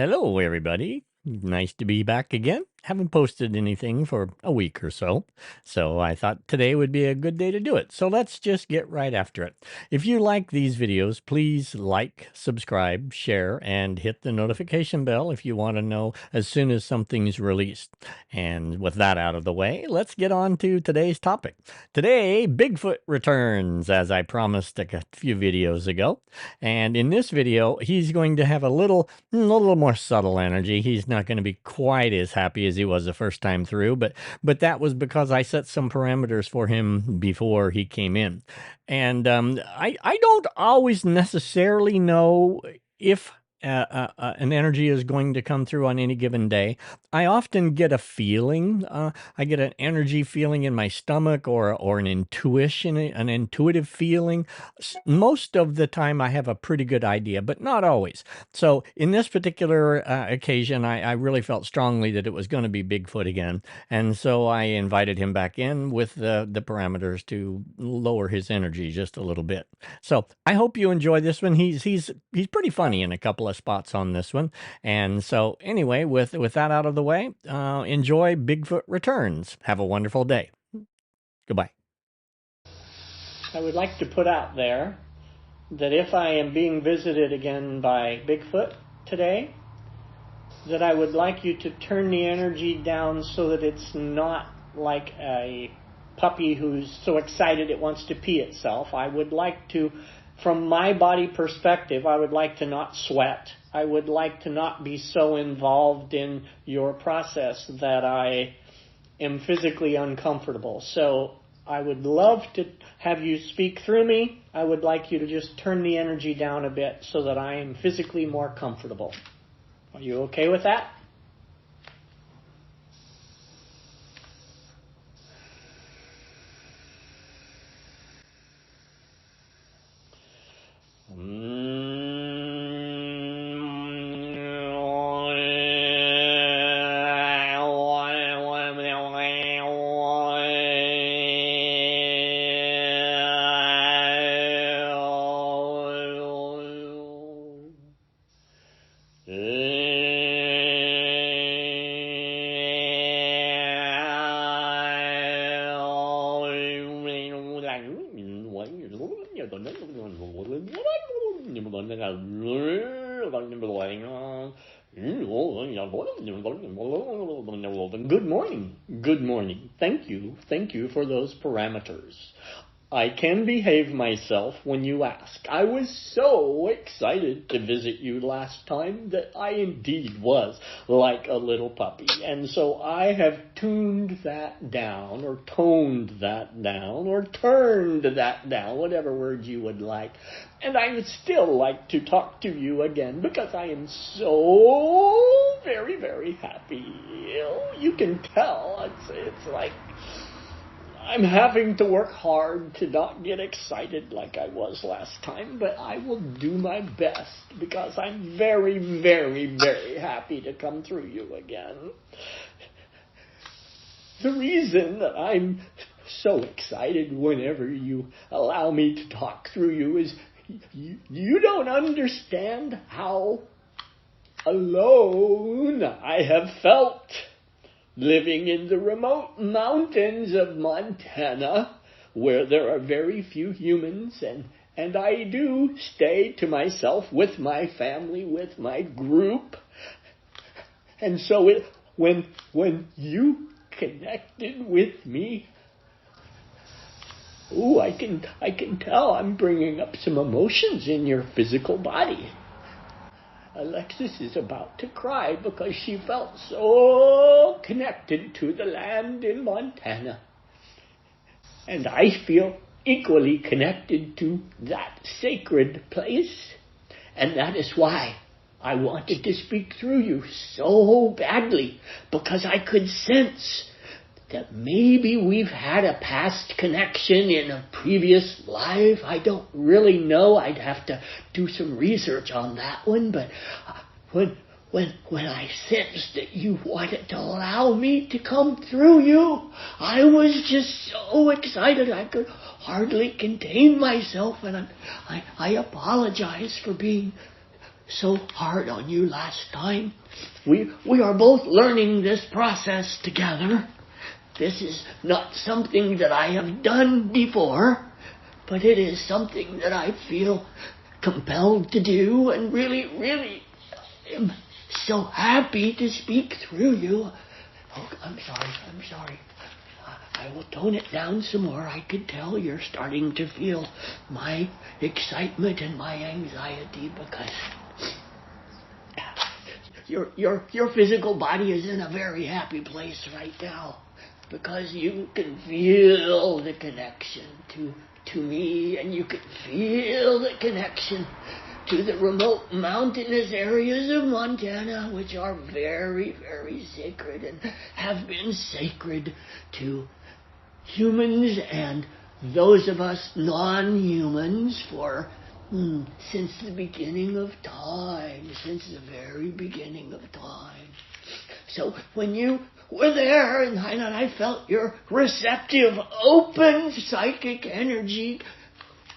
Hello, everybody. Nice to be back again. Haven't posted anything for a week or so, so I thought today would be a good day to do it. So let's just get right after it. If you like these videos, please like, subscribe, share, and hit the notification bell if you want to know as soon as something's released. And with that out of the way, let's get on to today's topic. Today, Bigfoot returns, as I promised a few videos ago. And in this video, he's going to have a little more subtle energy. He's not going to be quite as happy as he was the first time through, but that was because I set some parameters for him before he came in. And I don't always necessarily know if an energy is going to come through on any given day. I often get a feeling. I get an energy feeling in my stomach, or an intuition, an intuitive feeling. Most of the time, I have a pretty good idea, but not always. So in this particular occasion, I really felt strongly that it was going to be Bigfoot again, and so I invited him back in with the parameters to lower his energy just a little bit. So I hope you enjoy this one. He's pretty funny in a couple of spots on this one, and so anyway, with that out of the way, enjoy Bigfoot Returns. Have a wonderful day. Goodbye. I would like to put out there that if I am being visited again by Bigfoot today, that I would like you to turn the energy down so that it's not like a puppy who's so excited it wants to pee itself. I would like to, from my body perspective, I would like to not sweat. I would like to not be so involved in your process that I am physically uncomfortable. So I would love to have you speak through me. I would like you to just turn the energy down a bit so that I am physically more comfortable. Are you okay with that? Good morning. Good morning. Thank you. Thank you for those parameters. I can behave myself when you ask. I was so excited to visit you last time that I indeed was like a little puppy. And so I have tuned that down, or toned that down, or turned that down, whatever word you would like. And I would still like to talk to you again because I am so very, very happy. You can tell. It's like I'm having to work hard to not get excited like I was last time, but I will do my best because I'm very, very, very happy to come through you again. The reason that I'm so excited whenever you allow me to talk through you is you don't understand how alone I have felt living in the remote mountains of Montana, where there are very few humans, and I do stay to myself with my family, with my group. And so when you connected with me, I can tell I'm bringing up some emotions in your physical body. Alexus is about to cry because she felt so connected to the land in Montana. And I feel equally connected to that sacred place. And that is why I wanted to speak through you so badly, because I could sense that maybe we've had a past connection in a previous life. I don't really know. I'd have to do some research on that one. But when I sensed that you wanted to allow me to come through you, I was just so excited I could hardly contain myself. And I apologize for being so hard on you last time. We are both learning this process together. This is not something that I have done before, but it is something that I feel compelled to do, and really, really am so happy to speak through you. Oh, I'm sorry. I will tone it down some more. I could tell you're starting to feel my excitement and my anxiety because your physical body is in a very happy place right now because you can feel the connection to me, and you can feel the connection to the remote mountainous areas of Montana, which are very, very sacred and have been sacred to humans and those of us non-humans for since the beginning of time, since the very beginning of time. So when you were there and I felt your receptive, open psychic energy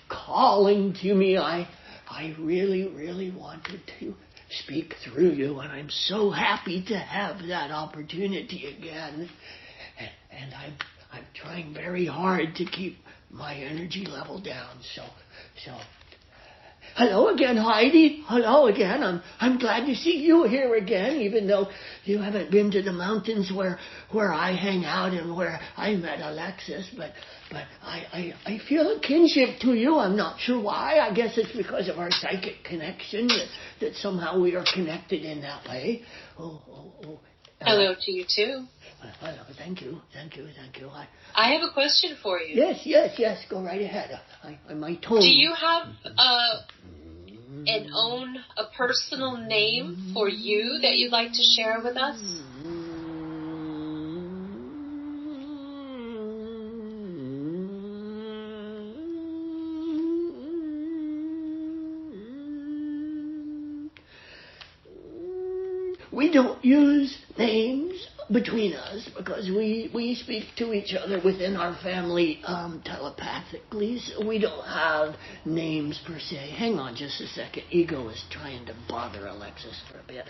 calling to me, I really, really wanted to speak through you, and I'm so happy to have that opportunity again. And I'm trying very hard to keep my energy level down. So hello again, Heidi. Hello again. I'm glad to see you here again, even though you haven't been to the mountains where I hang out and where I met Alexus. But I feel a kinship to you. I'm not sure why. I guess it's because of our psychic connection that somehow we are connected in that way. Oh. Hello to you too. Hello. Thank you. I have a question for you. Yes. Go right ahead. My tone. Do you have a personal name for you that you'd like to share with us? We don't use names between us because we speak to each other within our family telepathically, so we don't have names per se. Hang on just a second. Ego is trying to bother Alexus for a bit.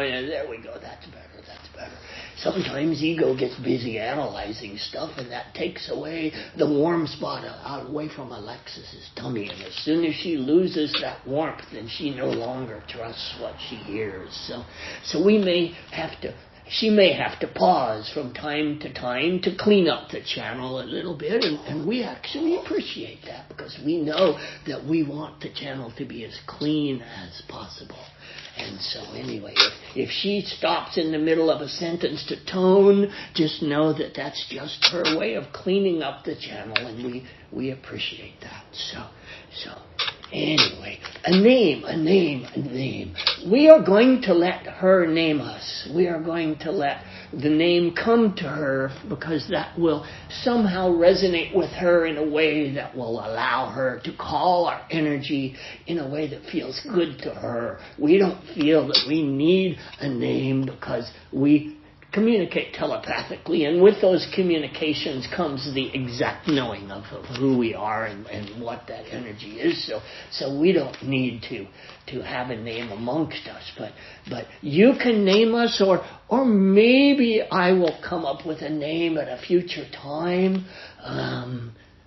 There we go. That's better. Sometimes ego gets busy analyzing stuff, and that takes away the warm spot away from Alexis's tummy. And as soon as she loses that warmth, then she no longer trusts what she hears. So she may have to pause from time to time to clean up the channel a little bit, and we actually appreciate that because we know that we want the channel to be as clean as possible. And so anyway, if she stops in the middle of a sentence to tone, just know that that's just her way of cleaning up the channel, and we appreciate that. So anyway, a name. We are going to let her name us. We are going to let the name come to her because that will somehow resonate with her in a way that will allow her to call our energy in a way that feels good to her. We don't feel that we need a name because we communicate telepathically, and with those communications comes the exact knowing of who we are and what that energy is. So we don't need to have a name amongst us, but you can name us, or maybe I will come up with a name at a future time.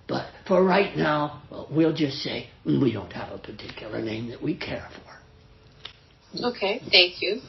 But for right now, we'll just say we don't have a particular name that we care for. Okay, thank you.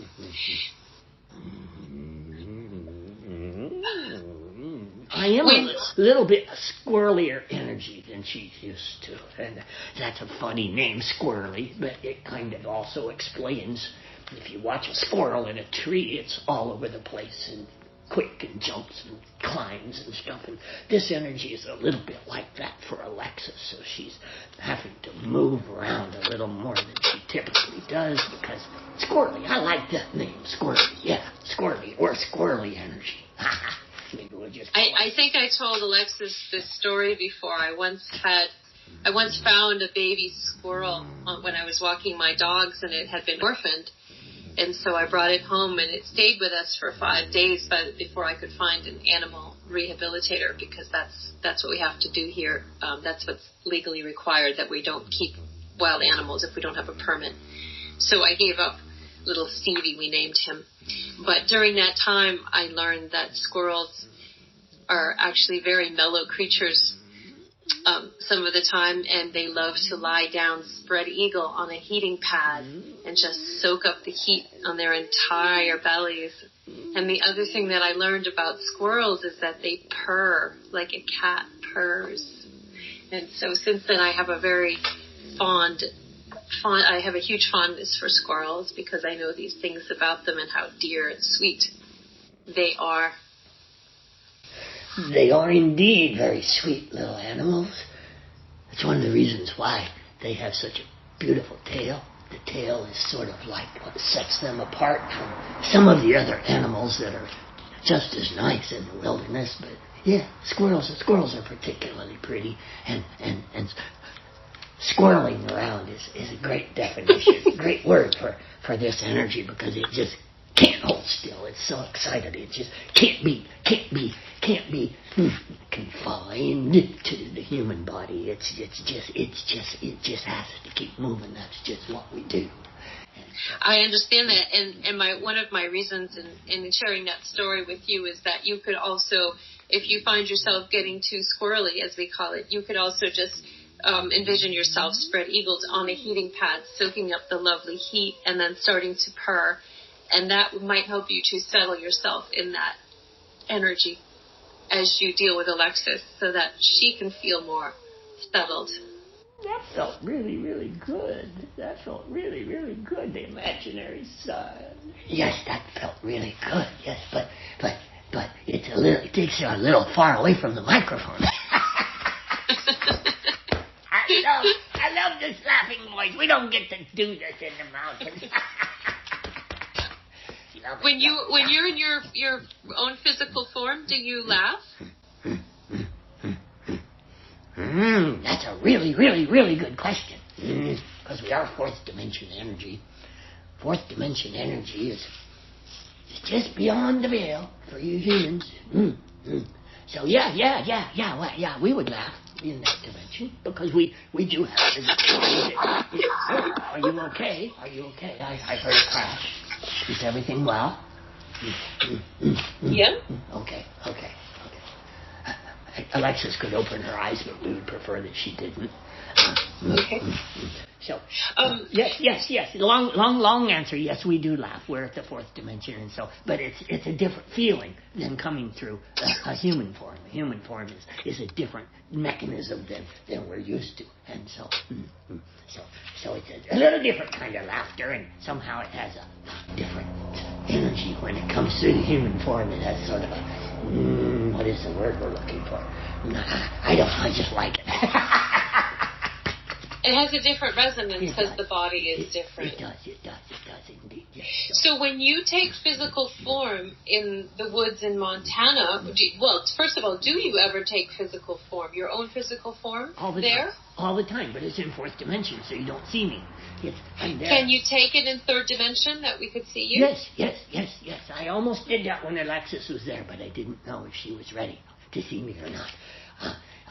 I am a little bit squirrelier energy than she's used to. And that's a funny name, squirrely, but it kind of also explains if you watch a squirrel in a tree, it's all over the place and quick and jumps and climbs and stuff. And this energy is a little bit like that for Alexis, so she's having to move around a little more than she typically does because squirrely, I like that name, squirrely. Yeah, squirrely, or squirrely energy. Maybe we'll just I think I told Alexis this story before. I once had I once found a baby squirrel when I was walking my dogs, and it had been orphaned. And so I brought it home, and it stayed with us for 5 days before I could find an animal rehabilitator, because that's what we have to do here. That's what's legally required, that we don't keep wild animals if we don't have a permit. So I gave up little Stevie, we named him. But during that time, I learned that squirrels are actually very mellow creatures some of the time, and they love to lie down spread eagle on a heating pad and just soak up the heat on their entire bellies. And the other thing that I learned about squirrels is that they purr like a cat purrs. And so since then, I have a very I have a huge fondness for squirrels, because I know these things about them and how dear and sweet they are. They are indeed very sweet little animals. That's one of the reasons why they have such a beautiful tail. The tail is sort of like what sets them apart from some of the other animals that are just as nice in the wilderness. But yeah, squirrels are particularly pretty, and squirreling around is a great definition, great word for this energy, because it just can't hold still. It's so excited. It just can't be confined to the human body. It just has to keep moving. That's just what we do. I understand that, and one of my reasons in sharing that story with you is that you could also, if you find yourself getting too squirrely, as we call it, you could also just envision yourself spread eagled on a heating pad, soaking up the lovely heat, and then starting to purr. And that might help you to settle yourself in that energy as you deal with Alexus, so that she can feel more settled. That felt really, really good. That felt really, really good, the imaginary side. Yes, that felt really good. Yes, but it takes you a little far away from the microphone. I love this laughing voice. We don't get to do this in the mountains. When you're in your own physical form, do you laugh? That's a really, really, really good question. Because we are fourth dimension energy. Fourth dimension energy is just beyond the veil for you humans. So yeah, we would laugh in that dimension, because we do have physical. Are you okay? I heard a crash. Is everything well? Yeah. Okay. Alexus could open her eyes, but we would prefer that she didn't. Okay. So, yes. Long answer. Yes, we do laugh. We're at the fourth dimension, and so, but it's a different feeling than coming through a human form. A human form is a different mechanism than we're used to, and so it's a little different kind of laughter, and somehow it has a different energy when it comes through the human form. It has sort of a what is the word we're looking for? I just like it. It has a different resonance because the body is different. It does indeed. Yes. So when you take physical form in the woods in Montana, first of all, do you ever take physical form, your own physical form all the there? Time. All the time, but it's in fourth dimension, so you don't see me. I'm there. Can you take it in third dimension that we could see you? Yes. I almost did that when Alexus was there, but I didn't know if she was ready to see me or not.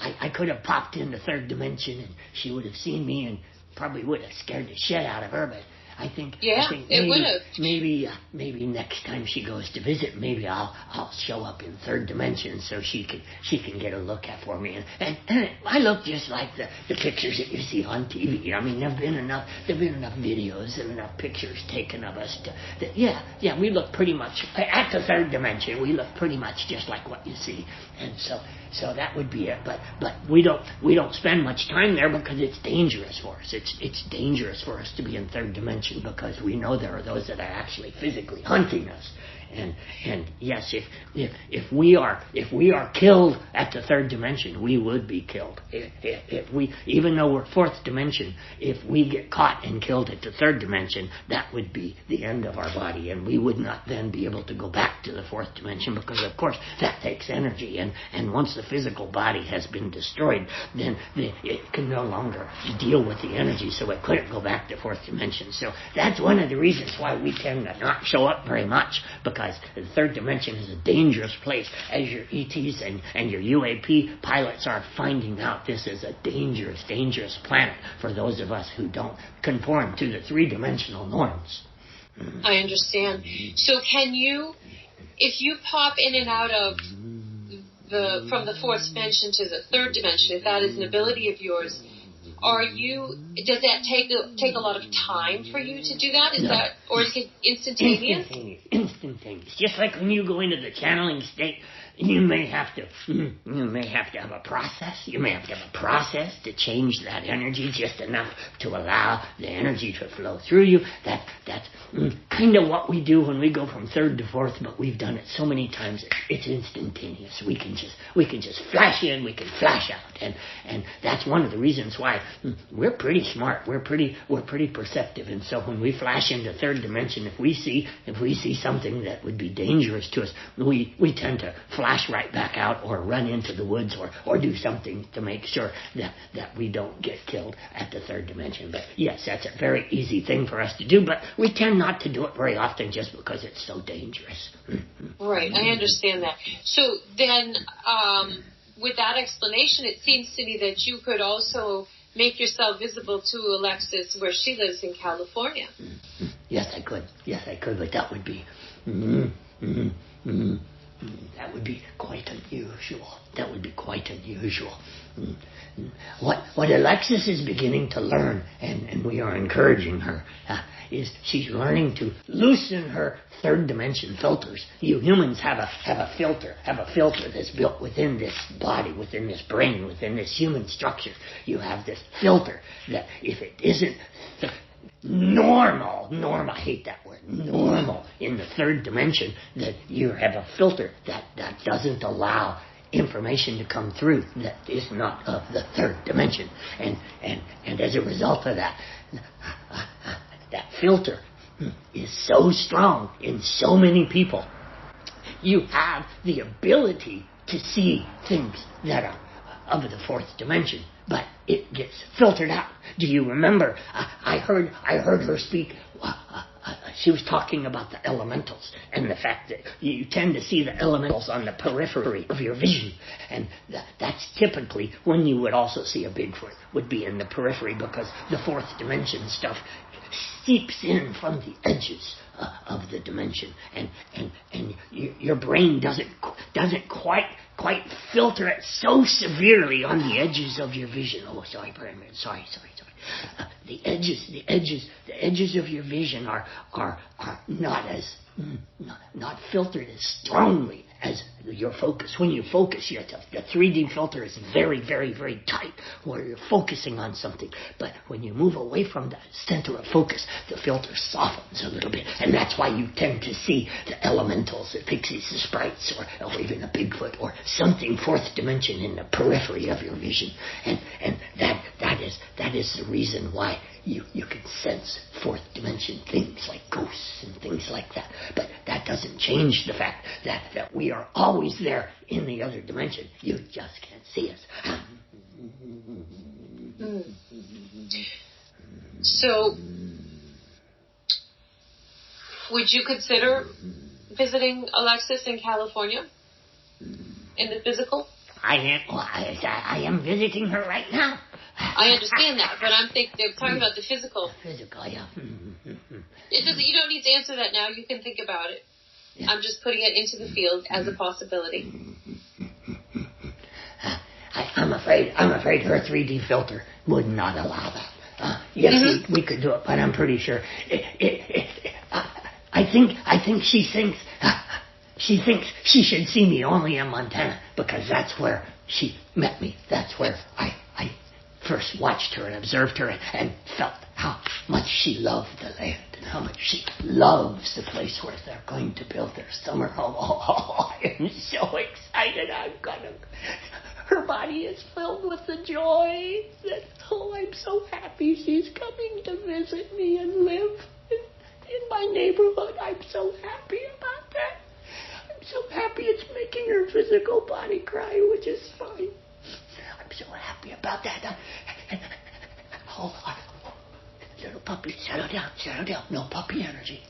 I could have popped in the third dimension, and she would have seen me and probably would have scared the shit out of her, but I think it would have. Maybe next time she goes to visit, maybe I'll show up in third dimension so she can get a look at for me. And I look just like the pictures that you see on TV. I mean, there've been enough videos and enough pictures taken of us that we look pretty much at the third dimension. We look pretty much just like what you see, and so that would be it. But we don't spend much time there because it's dangerous for us. It's dangerous for us to be in third dimension, because we know there are those that are actually physically hunting us, And yes, if we are killed at the third dimension, we would be killed. If we, even though we're fourth dimension, if we get caught and killed at the third dimension, that would be the end of our body, and we would not then be able to go back to the fourth dimension, because of course that takes energy, and once the physical body has been destroyed, then it can no longer deal with the energy, so it couldn't go back to fourth dimension. So that's one of the reasons why we tend to not show up very much, because the third dimension is a dangerous place, as your ETs and your UAP pilots are finding out. This is a dangerous planet for those of us who don't conform to the three-dimensional norms. I understand. So can you, if you pop in and out of from the fourth dimension to the third dimension, if that is an ability of yours, does that take a lot of time for you to do that? Or is it instantaneous? Instantaneous. Just like when you go into the channeling state, you may have to have a process. You may have to have a process to change that energy just enough to allow the energy to flow through you. That's kind of what we do when we go from third to fourth, but we've done it so many times it's instantaneous. We can just flash in, we can flash out, and that's one of the reasons why we're pretty smart. We're pretty perceptive, and so when we flash into third dimension, if we see something that would be dangerous to us, we tend to flash right back out, or run into the woods, or do something to make sure that we don't get killed at the third dimension. But yes, that's a very easy thing for us to do, but we tend not to do it very often just because it's so dangerous. Right, I understand that. So then, with that explanation, it seems to me that you could also make yourself visible to Alexus where she lives in California. Yes, I could, but that would be... that would be quite unusual. What Alexus is beginning to learn, and we are encouraging her, is she's learning to loosen her third dimension filters. You humans have a filter that's built within this body, within this brain, within this human structure. You have this filter that if it isn't normal, I hate that word, normal in the third dimension, that you have a filter that doesn't allow information to come through that is not of the third dimension. And as a result of that filter is so strong in so many people, you have the ability to see things that are of the fourth dimension, but it gets filtered out. Do you remember? I heard her speak. She was talking about the elementals and the fact that you tend to see the elementals on the periphery of your vision, and that's typically when you would also see a Bigfoot, would be in the periphery, because the fourth dimension stuff seeps in from the edges of the dimension, and your brain doesn't quite filter it so severely on the edges of your vision. Oh, sorry, Brian. Sorry. The edges of your vision are not filtered as strongly as your focus. When you focus, the 3D filter is very, very, very tight where you're focusing on something. But when you move away from the center of focus, the filter softens a little bit. And that's why you tend to see the elementals, the pixies, the sprites, or even a Bigfoot, or something fourth dimension in the periphery of your vision. And that is the reason why you can sense fourth dimension things like ghosts and things like that. But that doesn't change the fact that we are always there in the other dimension. You just can't see us. So, would you consider visiting Alexus in California? In the physical? I am visiting her right now. I understand that, but I'm talking about the physical. Physical, yeah. You don't need to answer that now. You can think about it. Yeah. I'm just putting it into the field as a possibility. I'm afraid her 3D filter would not allow that. Yes, we could do it, but I'm pretty sure. I think she thinks she should see me only in Montana, because that's where she met me. That's where I first watched her and observed her and felt how much she loved the land. how much she loves the place where they're going to build their summer home. Oh, I am so excited. Her body is filled with the joy that, I'm so happy she's coming to visit me and live in my neighborhood. I'm so happy about that. I'm so happy it's making her physical body cry, which is fine. I'm so happy about that. Little puppy, settle down. No puppy energy.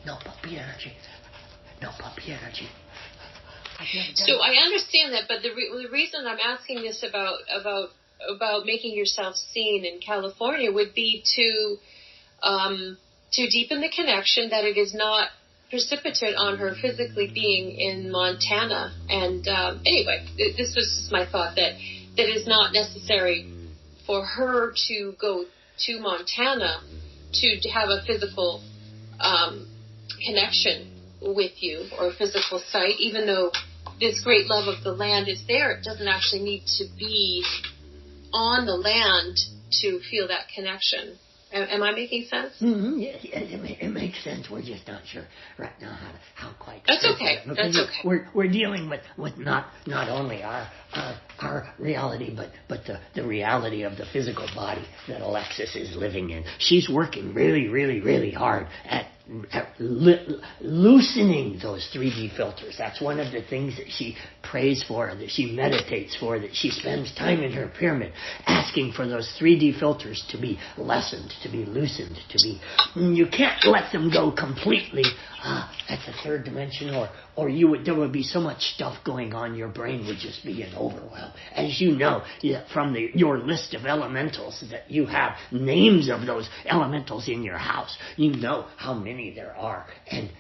So I understand that, but the reason I'm asking this about making yourself seen in California would be to deepen the connection, that it is not precipitate on her physically being in Montana. And anyway, this was just my thought, that it is not necessary for her to go to Montana to have a physical connection with you, or a physical sight, even though this great love of the land is there. It doesn't actually need to be on the land to feel that connection. Am I making sense? Mm-hmm. Yes, it makes sense. We're just not sure right now how quite. That's okay. That's okay. We're dealing with not only our reality, but the reality of the physical body that Alexus is living in. She's working really, really, really hard at loosening those 3D filters. That's one of the things that she prays for, that she meditates for, that she spends time in her pyramid asking for those 3D filters to be lessened, to be loosened, to be... You can't let them go completely at the third dimension, or there would be so much stuff going on, your brain would just be in overwhelm. As you know, from your list of elementals, that you have names of those elementals in your house. You know how many there are, and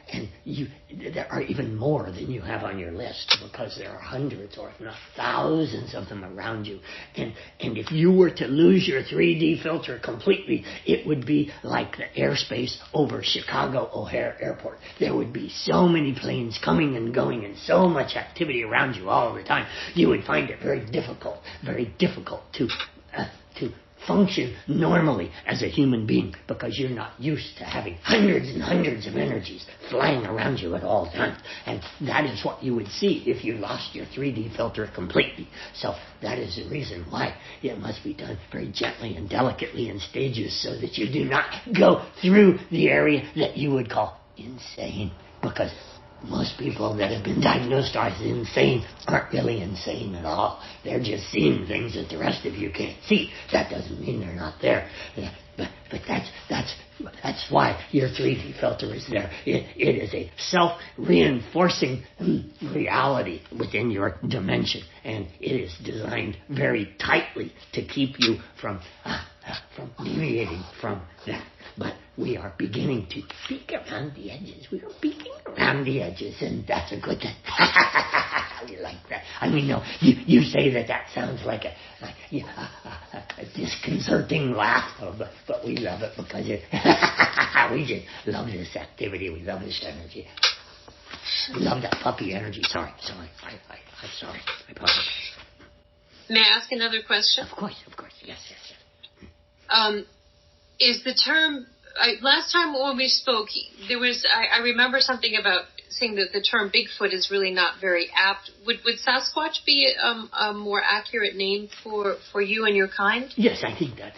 there are even more than you have on your list, because there are hundreds, or if not thousands of them around you. And if you were to lose your 3D filter completely, it would be like the airspace over Chicago O'Hare Airport. There would be so many planes coming and going, and so much activity around you all the time. You would find it very difficult to function normally as a human being, because you're not used to having hundreds and hundreds of energies flying around you at all times. And that is what you would see if you lost your 3D filter completely. So that is the reason why it must be done very gently and delicately in stages, so that you do not go through the area that you would call insane, because most people that have been diagnosed as insane aren't really insane at all. They're just seeing things that the rest of you can't see. That doesn't mean they're not there. But that's why your 3D filter is there. It is a self-reinforcing reality within your dimension, and it is designed very tightly to keep you from deviating from that. But we are beginning to peek around the edges. We are peeking around the edges, and that's a good thing. We like that. I mean, no, you say that sounds like a disconcerting laugh, but we love it, because we just love this activity. We love this energy. We love that puppy energy. Sorry. I'm sorry. I apologize. May I ask another question? Of course. Yes. Is the term... last time when we spoke, there was... I remember something about saying that the term Bigfoot is really not very apt. Would Sasquatch be a more accurate name for you and your kind? Yes, I think that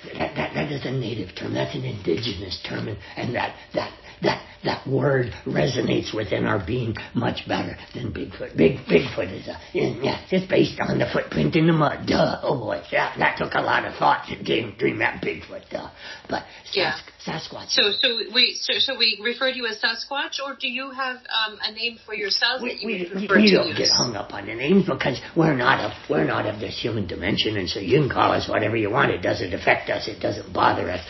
is a native term. That's an indigenous term, and that word resonates within our being much better than Bigfoot. Bigfoot is it's based on the footprint in the mud. Duh. Oh boy, that took a lot of thought to dream that Bigfoot. Duh. But Sasquatch. So we refer to you as Sasquatch, or do you have a name for yourselves that you would refer to? We don't get hung up on the names, because we're not of this human dimension, and so you can call us whatever you want. It doesn't affect us. It doesn't bother us.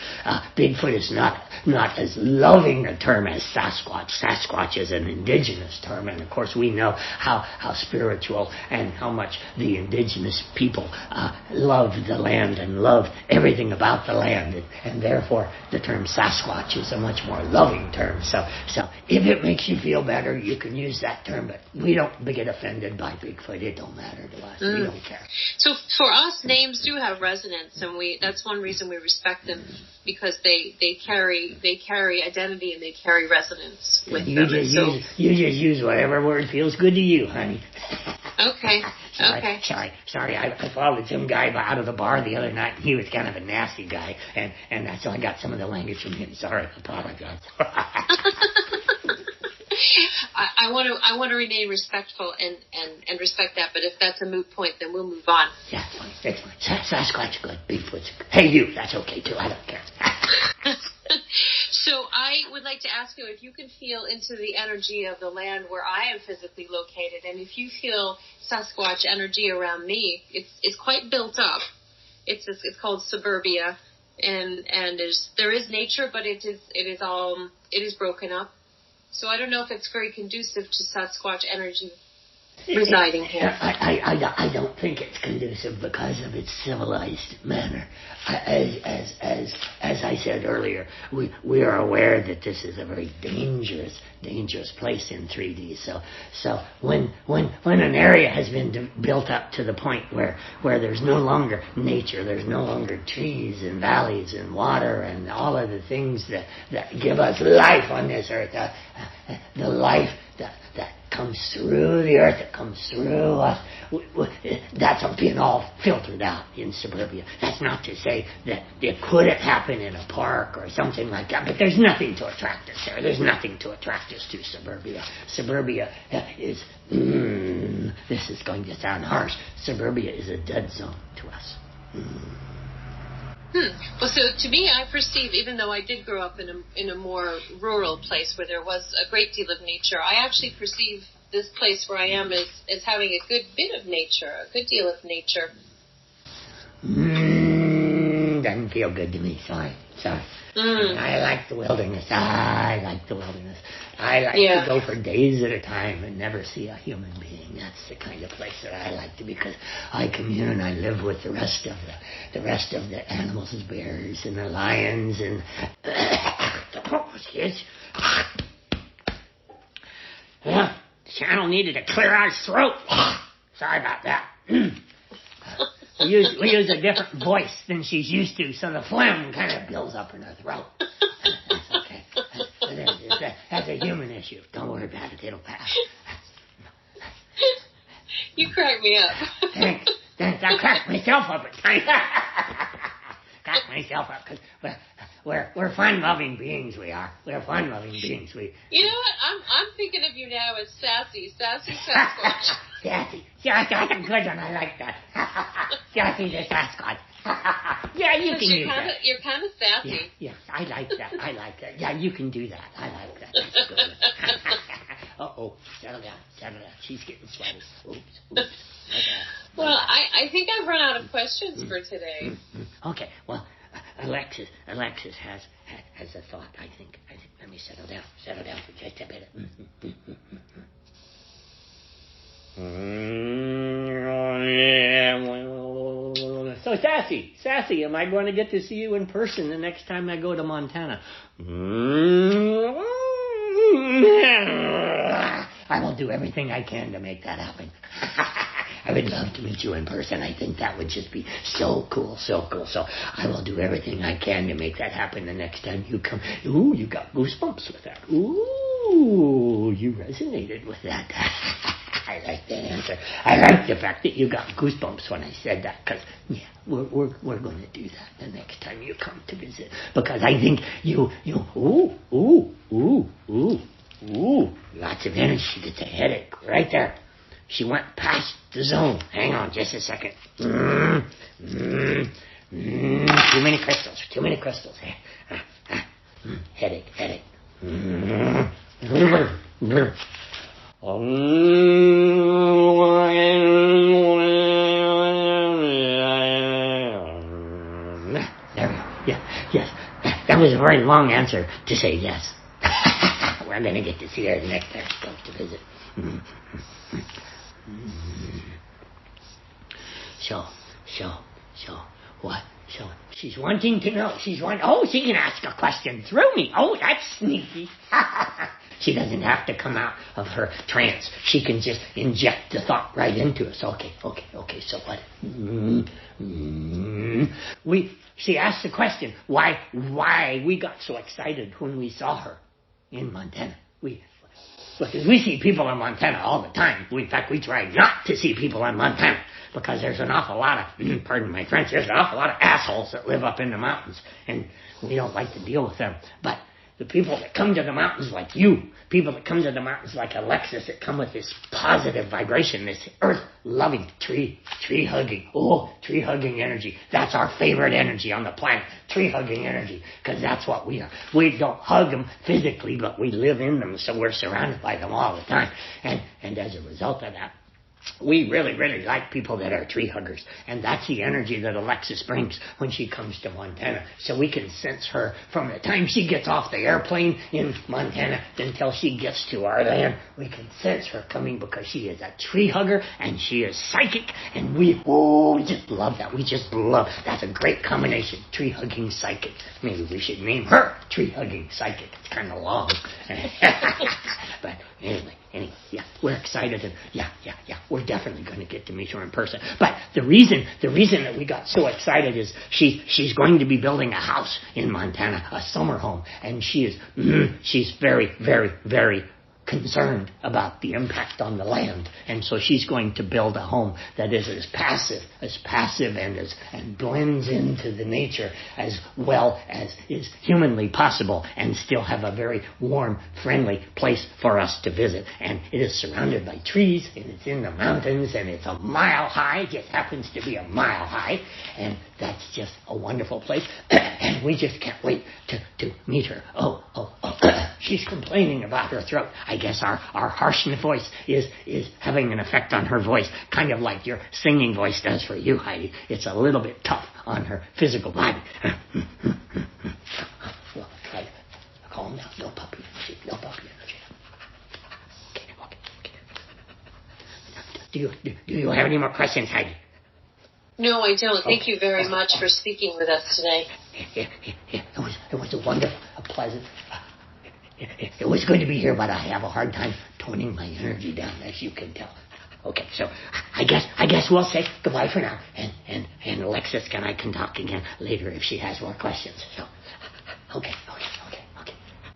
Bigfoot is not as loving a term as Sasquatch. Sasquatch is an indigenous term, and of course we know how spiritual and how much the indigenous people love the land and love everything about the land, and therefore the term Sasquatch is a much more loving term. So if it makes you feel better, you can use that term, but we don't get offended by Bigfoot. It don't matter to us. We don't care. So for us, names do have resonance, and that's one reason we respect them because they carry identity and they carry resonance with You them. just use whatever word feels good to you, honey. Okay. Okay. Sorry. I followed some guy out of the bar the other night. He was kind of a nasty guy, and so I got some of the language from him. Sorry, I apologize. I want to remain respectful and respect that. But if that's a moot point, then we'll move on. Yeah, it's fine. Sasquatch good. Bigfoot's good. Hey, you. That's okay too. I don't care. So I would like to ask you if you can feel into the energy of the land where I am physically located, and if you feel Sasquatch energy around me, it's quite built up. It's called suburbia, and there is nature, but it is broken up. So I don't know if it's very conducive to Sasquatch energy residing here. I don't think it's conducive because of its civilized manner. As I said earlier, we are aware that this is a very dangerous place in 3D. So when an area has been built up to the point where there's no longer nature, there's no longer trees and valleys and water and all of the things that give us life on this earth, the life that comes through the earth, that comes through us, that's being all filtered out in suburbia. That's not to say that it couldn't happen in a park or something like that, but there's nothing to attract us there. There's nothing to attract us to suburbia. Suburbia is, this is going to sound harsh, suburbia is a dead zone to us. Well, so to me, I perceive, even though I did grow up in a more rural place where there was a great deal of nature, I actually perceive this place where I am as having a good bit of nature, a good deal of nature. Doesn't feel good to me. Sorry. I like the wilderness. I like to go for days at a time and never see a human being. That's the kind of place that I like to be, because I commune and I live with the rest of the animals, the bears and the lions and yeah, the channel needed to clear out his throat. Sorry about that. We use a different voice than she's used to, so the phlegm kind of builds up in her throat. That's okay. That's a human issue. Don't worry about it. It'll pass. You crack me up. Thanks. I cracked myself up at times. Cracked myself up because we're fun-loving beings. We are. We're fun-loving beings. You know what? I'm thinking of you now as sassy Sasquatch. Sassy. Yeah, that's a good one. I like that. Sassy the Sasquatch. Yeah, you can use that. You're kind of sassy. Yeah, I like that. Yeah, you can do that. I like that. That's good. Uh-oh. Settle down. She's getting sweaty. Oops. Okay. Well, I think I've run out of questions for today. Okay. Well, Alexus has a thought. I think. Let me settle down for just a minute. So Sassy, am I going to get to see you in person the next time I go to Montana? I will do everything I can to make that happen. I would love to meet you in person. I think that would just be so cool. So I will do everything I can to make that happen the next time you come. Ooh, you got goosebumps with that. Ooh, you resonated with that. I like that answer. I like the fact that you got goosebumps when I said that, because we're going to do that the next time you come to visit, because I think you lots of energy. It's a headache right there. She went past the zone. Hang on just a second. Too many crystals. Headache. There we go. Yes. That was a very long answer to say yes. We're going to get to see her the next time she comes to visit. So, what? So, she's wanting to know. She can ask a question through me. Oh, that's sneaky. She doesn't have to come out of her trance. She can just inject the thought right into us. Okay, so what? She asked the question why we got so excited when we saw her in Montana. Because we see people in Montana all the time. In fact, we try not to see people in Montana because there's an awful lot of, pardon my French, there's an awful lot of assholes that live up in the mountains, and we don't like to deal with them. But the people that come to the mountains like you, people that come to the mountains like Alexus, that come with this positive vibration, this earth-loving, tree-hugging energy. That's our favorite energy on the planet, tree-hugging energy, because that's what we are. We don't hug them physically, but we live in them, so we're surrounded by them all the time. And as a result of that, we really, really like people that are tree huggers. And that's the energy that Alexus brings when she comes to Montana. So we can sense her from the time she gets off the airplane in Montana until she gets to our land. We can sense her coming because she is a tree hugger and she is psychic. And we just love that. We just love. That's a great combination. Tree hugging psychic. Maybe we should name her Tree Hugging Psychic. It's kind of long. But anyway, yeah, we're excited, and yeah, we're definitely going to get to meet her in person. But the reason that we got so excited is she's going to be building a house in Montana, a summer home, and she's very, very, very concerned about the impact on the land, and so she's going to build a home that is as passive and blends into the nature as well as is humanly possible, and still have a very warm, friendly place for us to visit. And it is surrounded by trees, and it's in the mountains, and it's a mile high. It just happens to be a mile high, and that's just a wonderful place. And we just can't wait to meet her. She's complaining about her throat. I guess our harsh voice is having an effect on her voice, kind of like your singing voice does for you, Heidi. It's a little bit tough on her physical body. Well, try to calm down. No puppy energy. No puppy energy. Okay. Do you have any more questions, Heidi? No, I don't. Thank you very much for speaking with us today. Yeah. It was a pleasant. It was good to be here, but I have a hard time toning my energy down, as you can tell. Okay, so I guess we'll say goodbye for now, and Alexus and I can talk again later if she has more questions. So, okay.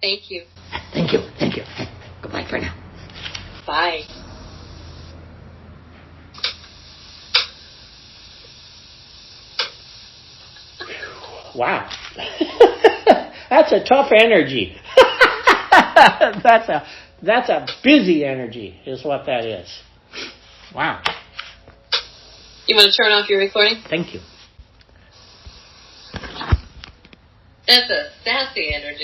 Thank you. Thank you. Goodbye for now. Bye. Wow. That's a tough energy. That's a busy energy, is what that is. Wow. You want to turn off your recording? Thank you. That's a sassy energy.